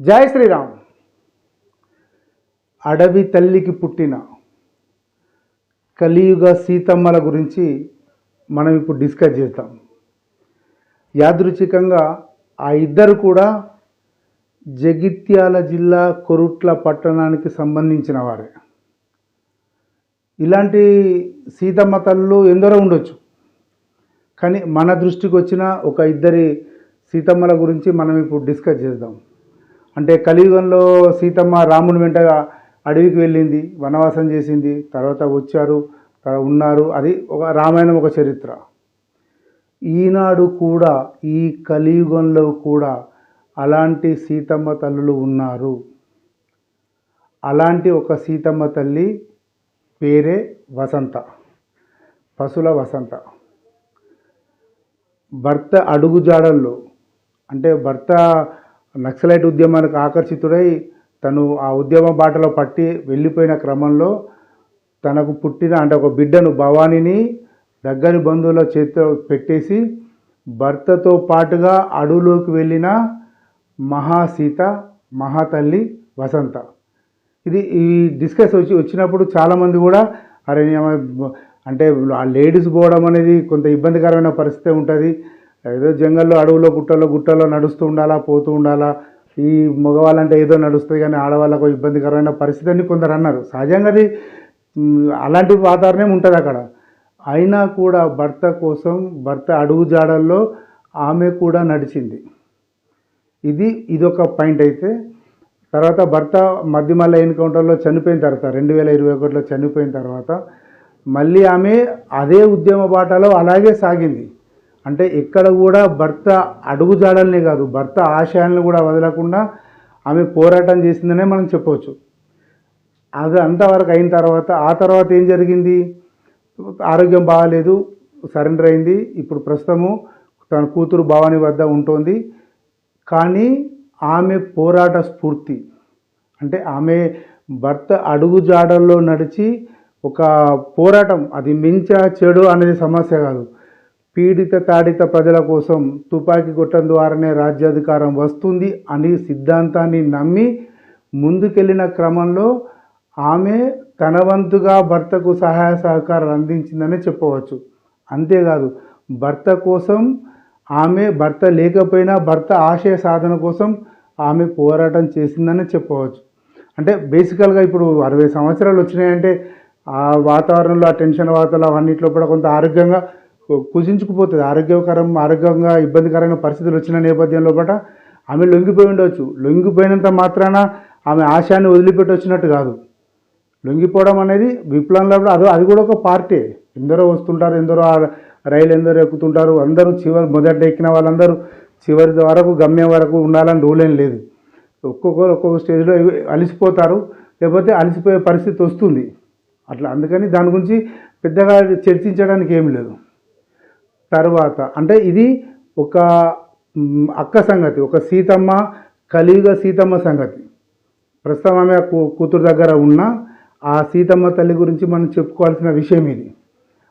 జై శ్రీరామ్. అడవి తల్లికి పుట్టిన కలియుగ సీతమ్మల గురించి మనం ఇప్పుడు డిస్కస్ చేద్దాం. యాదృచ్ఛికంగా ఆ ఇద్దరు కూడా జగిత్యాల జిల్లా కొరుట్ల పట్టణానికి సంబంధించిన వారే. ఇలాంటి సీతమ్మ తల్లులు ఎందరో ఉండొచ్చు, కానీ మన దృష్టికి వచ్చిన ఒక ఇద్దరి సీతమ్మల గురించి మనం ఇప్పుడు డిస్కస్ చేద్దాం. అంటే కలియుగంలో సీతమ్మ రాముని వెంట అడవికి వెళ్ళింది, వనవాసం చేసింది, తర్వాత వచ్చారు, ఉన్నారు. అది ఒక రామాయణం, ఒక చరిత్ర. ఈనాడు కూడా ఈ కలియుగంలో కూడా అలాంటి సీతమ్మ తల్లులు ఉన్నారు. అలాంటి ఒక సీతమ్మ తల్లి పేరే వసంత, పశుల వసంత. భర్త అడుగుజాడల్లో, అంటే భర్త నక్సలైట్ ఉద్యమానికి ఆకర్షితుడై తను ఆ ఉద్యమ బాటలో పట్టి వెళ్ళిపోయిన క్రమంలో తనకు పుట్టిన అంటే ఒక బిడ్డను భవానీని దగ్గరి బంధువుల చేతిలో పెట్టేసి భర్తతో పాటుగా అడవులోకి వెళ్ళిన మహాసీత, మహాతల్లి వసంత. ఇది ఈ డిస్కస్ వచ్చినప్పుడు చాలామంది కూడా అరే అంటే ఆ లేడీస్ పోవడం అనేది కొంత ఇబ్బందికరమైన పరిస్థితి ఉంటుంది. ఏదో జంగల్లో అడవులో గుట్టలో నడుస్తూ ఉండాలా, పోతూ ఉండాలా. ఈ మగవాళ్ళంటే ఏదో నడుస్తుంది, కానీ ఆడవాళ్ళకు ఇబ్బందికరమైన పరిస్థితి అని కొందరు అన్నారు. సహజంగా అది అలాంటి వాతావరణం ఉంటుంది అక్కడ. అయినా కూడా భర్త కోసం, భర్త అడుగుజాడల్లో ఆమె కూడా నడిచింది. ఇదొక పాయింట్. అయితే తర్వాత భర్త మధ్యమల్ల ఎన్కౌంటర్లో చనిపోయిన తర్వాత 2021లో చనిపోయిన తర్వాత మళ్ళీ ఆమె అదే ఉద్యమ బాటలో అలాగే సాగింది. అంటే ఇక్కడ కూడా భర్త అడుగుజాడల్నే కాదు, భర్త ఆశయాలను కూడా వదలకుండా ఆమె పోరాటం చేసిందనే మనం చెప్పవచ్చు. అది అంతవరకు అయిన తర్వాత ఆ తర్వాత ఏం జరిగింది? ఆరోగ్యం బాగాలేదు, సరెండర్ అయింది. ఇప్పుడు ప్రస్తుతము తన కూతురు భవాని వద్ద ఉంటుంది. కానీ ఆమె పోరాట స్ఫూర్తి, అంటే ఆమె భర్త అడుగుజాడల్లో నడిచి ఒక పోరాటం, అది మించ చెడు అనేది సమస్య కాదు. పీడిత తాడిత ప్రజల కోసం తుపాకీ కొట్టడం ద్వారానే రాజ్యాధికారం వస్తుంది అని సిద్ధాంతాన్ని నమ్మి ముందుకెళ్ళిన క్రమంలో ఆమె తన వంతుగా భర్తకు సహాయ సహకారాలు అందించిందనే చెప్పవచ్చు. అంతేకాదు, భర్త కోసం ఆమె, భర్త లేకపోయినా భర్త ఆశయ సాధన కోసం ఆమె పోరాటం చేసిందని చెప్పవచ్చు. అంటే బేసికల్గా ఇప్పుడు 60 సంవత్సరాలు వచ్చినాయంటే ఆ వాతావరణంలో, ఆ టెన్షన్ వాతావరణం అన్నింటిలో కూడా కొంత ఆరోగ్యంగా కుజించుకుపోతుంది. ఆరోగ్యంగా ఇబ్బందికరమైన పరిస్థితులు వచ్చిన నేపథ్యంలో పట ఆమె లొంగిపోయి ఉండవచ్చు. లొంగిపోయినంత మాత్రాన ఆమె ఆశయాన్ని వదిలిపెట్టి వచ్చినట్టు కాదు. లొంగిపోవడం అనేది విప్లవంలో అది కూడా ఒక పార్టీ. ఎందరో వస్తుంటారు, ఎందరో రైలు ఎందరో ఎక్కుతుంటారు. అందరూ మొదట ఎక్కిన వాళ్ళందరూ చివరి వరకు, గమ్యం వరకు ఉండాలని రూల్ ఏం లేదు. ఒక్కొక్క స్టేజ్లో అలసిపోతారు, లేకపోతే అలసిపోయే పరిస్థితి వస్తుంది. అట్లా అందుకని దాని గురించి పెద్దగా చర్చించడానికి ఏమి లేదు. తర్వాత అంటే ఇది ఒక అక్క సంగతి, ఒక సీతమ్మ, కలియుగ సీతమ్మ సంగతి. ప్రస్తుతం ఆమె కూతురు దగ్గర ఉన్న ఆ సీతమ్మ తల్లి గురించి మనం చెప్పుకోవాల్సిన విషయం ఇది.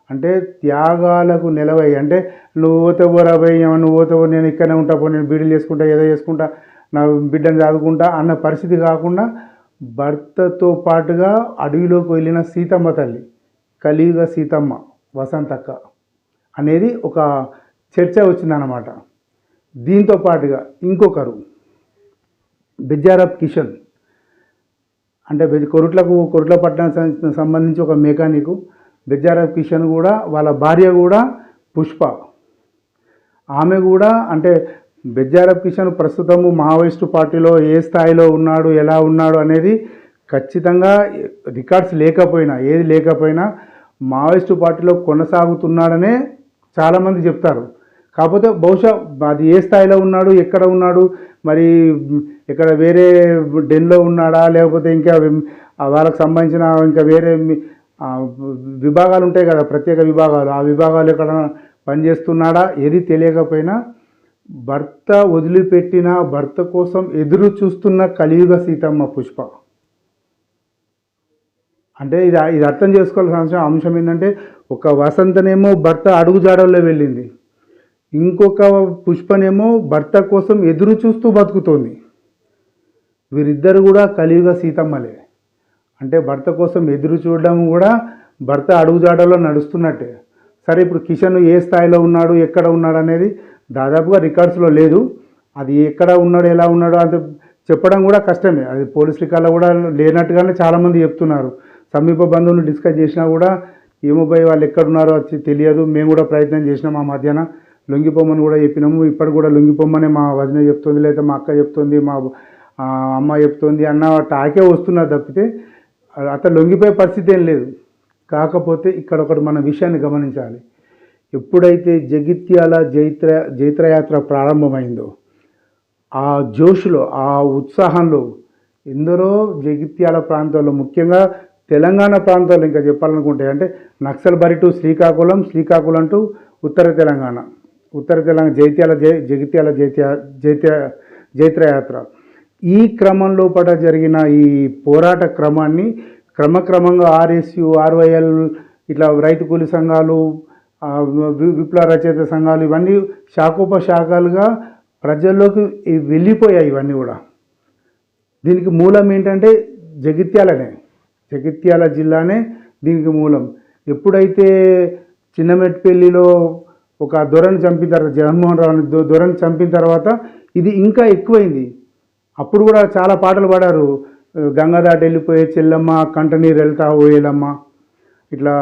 అంటే త్యాగాలకు నిలవై, అంటే నువ్వు పోతే నేను ఇక్కడనే ఉంటా, నేను బీడీలు చేసుకుంటా, ఏదో చేసుకుంటా, నా బిడ్డను చదువుకుంటా అన్న పరిస్థితి కాకుండా భర్తతో పాటుగా అడవిలోకి వెళ్ళిన సీతమ్మ తల్లి, కలియుగ సీతమ్మ వసంతక్క అనేది ఒక చర్చ వచ్చిందన్నమాట. దీంతో పాటుగా ఇంకొకరు బెజ్జారప్ కిషన్, అంటే కొరుట్ల పట్టణానికి సంబంధించి ఒక మెకానికు బెజ్జారప్ కిషన్ కూడా, వాళ్ళ భార్య కూడా పుష్ప. ఆమె కూడా అంటే బెజ్జారప్ కిషన్ ప్రస్తుతము మావోయిస్టు పార్టీలో ఏ స్థాయిలో ఉన్నాడు, ఎలా ఉన్నాడు అనేది ఖచ్చితంగా రికార్డ్స్ లేకపోయినా మావోయిస్టు పార్టీలో కొనసాగుతున్నాడనే చాలామంది చెప్తారు. కాకపోతే బహుశా అది ఏ స్థాయిలో ఉన్నాడు, ఎక్కడ ఉన్నాడు, మరి ఇక్కడ వేరే డెన్లో ఉన్నాడా, లేకపోతే ఇంకా వాళ్ళకు సంబంధించిన ఇంకా వేరే విభాగాలు ఉంటాయి కదా, ప్రత్యేక విభాగాలు, ఆ విభాగాలు ఎక్కడ పనిచేస్తున్నాడా ఏది తెలియకపోయినా భర్త వదిలిపెట్టిన, భర్త కోసం ఎదురు చూస్తున్న కలియుగ సీతమ్మ పుష్ప. అంటే ఇది అర్థం చేసుకోవాల్సిన అంశం ఏంటంటే, ఒక వసంతనేమో భర్త అడుగుజాడల్లో వెళ్ళింది, ఇంకొక పుష్పనేమో భర్త కోసం ఎదురు చూస్తూ బతుకుతోంది. వీరిద్దరు కూడా కలియుగ సీతమ్మలే. అంటే భర్త కోసం ఎదురు చూడడం కూడా భర్త అడుగుజాడలో నడుస్తున్నట్టే. సరే, ఇప్పుడు కిషన్ ఏ స్థాయిలో ఉన్నాడు, ఎక్కడ ఉన్నాడు అనేది దాదాపుగా రికార్డ్స్లో లేదు. అది ఎక్కడ ఉన్నాడు, ఎలా ఉన్నాడు అంత చెప్పడం కూడా కష్టమే. అది పోలీస్ రికార్డులో కూడా లేనట్టుగానే చాలామంది చెప్తున్నారు. సమీప బంధువులు డిస్కస్ చేసినా కూడా ఏమో పోయి వాళ్ళు ఎక్కడున్నారో వచ్చి తెలియదు. మేము కూడా ప్రయత్నం చేసినాం, మా మధ్యాహ్నం లొంగిపోమని కూడా చెప్పినాము. ఇప్పుడు కూడా లొంగిపోమని మా వదిన చెప్తుంది, లేదా మా అక్క చెప్తుంది, మా అమ్మ చెప్తుంది అన్న టాకే వస్తున్నారు తప్పితే అతను లొంగిపోయే పరిస్థితి ఏం లేదు. కాకపోతే ఇక్కడ ఒకటి మన విషయాన్ని గమనించాలి. ఎప్పుడైతే జగిత్యాల జైత్రయాత్ర ప్రారంభమైందో ఆ జోష్లో, ఆ ఉత్సాహంలో ఎందరో జగిత్యాల ప్రాంతాల్లో, ముఖ్యంగా తెలంగాణ ప్రాంతాల్లో ఇంకా చెప్పాలనుకుంటే అంటే నక్సల్ బరి టు శ్రీకాకుళం, శ్రీకాకుళం టు ఉత్తర తెలంగాణ జగిత్యాల జైత్రయాత్ర, ఈ క్రమంలో పట జరిగిన ఈ పోరాట క్రమాన్ని క్రమక్రమంగా ఆర్ఎస్యు, ఆర్వైఎల్, ఇట్లా రైతు కూలి సంఘాలు, విప్లవ రచయిత సంఘాలు, ఇవన్నీ శాఖోపశాఖలుగా ప్రజల్లోకి వెళ్ళిపోయాయి. ఇవన్నీ కూడా దీనికి మూలం ఏంటంటే జగిత్యాల జిల్లానే దీనికి మూలం. ఎప్పుడైతే చిన్నమెట్పల్లిలో ఒక దొరని చంపిన తర్వాత, జగన్మోహన్ రావుని దొరని చంపిన తర్వాత ఇది ఇంకా ఎక్కువైంది. అప్పుడు కూడా చాలా పాటలు పాడారు. గంగా దాటి వెళ్ళిపోయే చెల్లమ్మ, కంటనీరు వెళ్తా ఓయేలమ్మ, ఇట్లా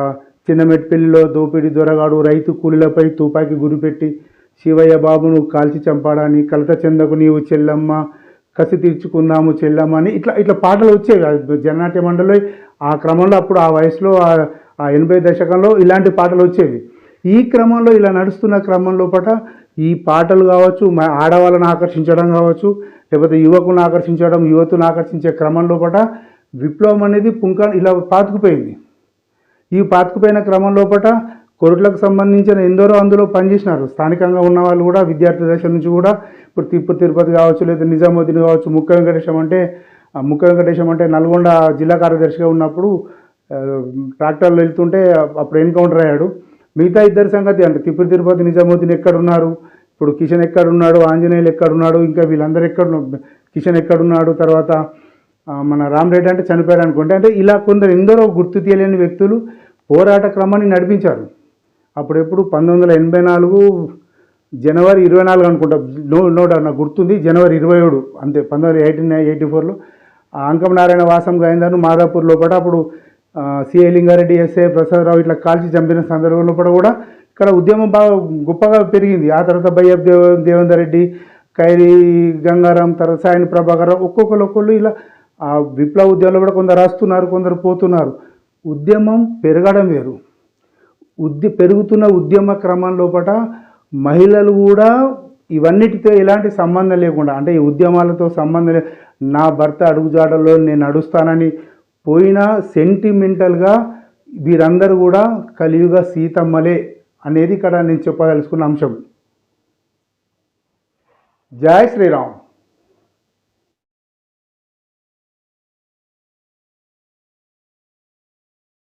చిన్నమెట్పల్లిలో దోపిడి దొరగాడు రైతు కూలీలపై తుపాకీ గురిపెట్టి శివయ్య బాబును కాల్చి చంపాడని, కలత చెందకు నీవు చెల్లమ్మ, కసి తీర్చుకుందాము చెల్లమ్మ అని ఇట్లా పాటలు వచ్చేవి జననాట్య మండలి. ఆ క్రమంలో అప్పుడు ఆ వయసులో ఆ 80 దశకంలో ఇలాంటి పాటలు వచ్చేవి. ఈ క్రమంలో ఇలా నడుస్తున్న క్రమంలో పట ఈ పాటలు కావచ్చు, ఆడవాళ్ళను ఆకర్షించడం కావచ్చు, లేకపోతే యువకులను ఆకర్షించడం, యువతును ఆకర్షించే క్రమంలో పట విప్లవం అనేది ఇలా పాతుకుపోయింది. ఈ పాతుకుపోయిన క్రమంలో పట కొరుట్లకు సంబంధించిన ఎందరో అందులో పనిచేసినారు. స్థానికంగా ఉన్న వాళ్ళు కూడా విద్యార్థి దశ నుంచి కూడా ఇప్పుడు తిరుపతి కావచ్చు, లేదా నిజాముద్దీన్ కావచ్చు. ముక్క వెంకటేశం అంటే నల్గొండ జిల్లా కార్యదర్శిగా ఉన్నప్పుడు ట్రాక్టర్లు వెళ్తుంటే అప్పుడు ఎన్కౌంటర్ అయ్యాడు. మిగతా ఇద్దరి సంగతి అంటే తిరుపతి, నిజాముద్దీన్ ఎక్కడున్నారు, ఇప్పుడు కిషన్ ఎక్కడున్నాడు, ఆంజనేయులు ఎక్కడున్నాడు, ఇంకా వీళ్ళందరూ కిషన్ ఎక్కడున్నాడు, తర్వాత మన రామరెడ్డి అంటే చనిపోయాడు అనుకుంటే. అంటే ఇలా కొందరు ఎందరో గుర్తు తెలియని వ్యక్తులు పోరాట క్రమాన్ని నడిపించారు. అప్పుడెప్పుడు 1984 జనవరి 24 అనుకుంటా, నాకు గుర్తుంది, జనవరి 27 అంతే. 1984లో అంకం నారాయణ వాసం గాయిందాను మాదాపూర్ లోపల అప్పుడు సిఐ లింగారెడ్డి, ఎస్ఐ ప్రసాదరావు ఇట్లా కాల్చి చంపిన సందర్భంలో కూడా ఇక్కడ ఉద్యమం బాగా గొప్పగా పెరిగింది. ఆ తర్వాత బయ్యప్ దేవేందర్ రెడ్డి, ఖైరీ గంగారాం, తర్వాత సాయని ప్రభాకర్, ఒక్కొక్కరు ఇలా ఆ విప్లవ ఉద్యమంలో కూడా కొందరు రాస్తున్నారు, కొందరు పోతున్నారు. ఉద్యమం పెరగడం వేరు. పెరుగుతున్న ఉద్యమ క్రమం లోపల మహిళలు కూడా ఇవన్నిటితో ఎలాంటి సంబంధం లేకుండా, అంటే ఈ ఉద్యమాలతో సంబంధం నా భర్త అడుగుజాడల్లో నేను నడుస్తానని పోయినా సెంటిమెంటల్గా వీరందరూ కూడా కలియుగ సీతమ్మలే అనేది ఇక్కడ నేను చెప్పదలుచుకున్న అంశం. జై శ్రీరామ్.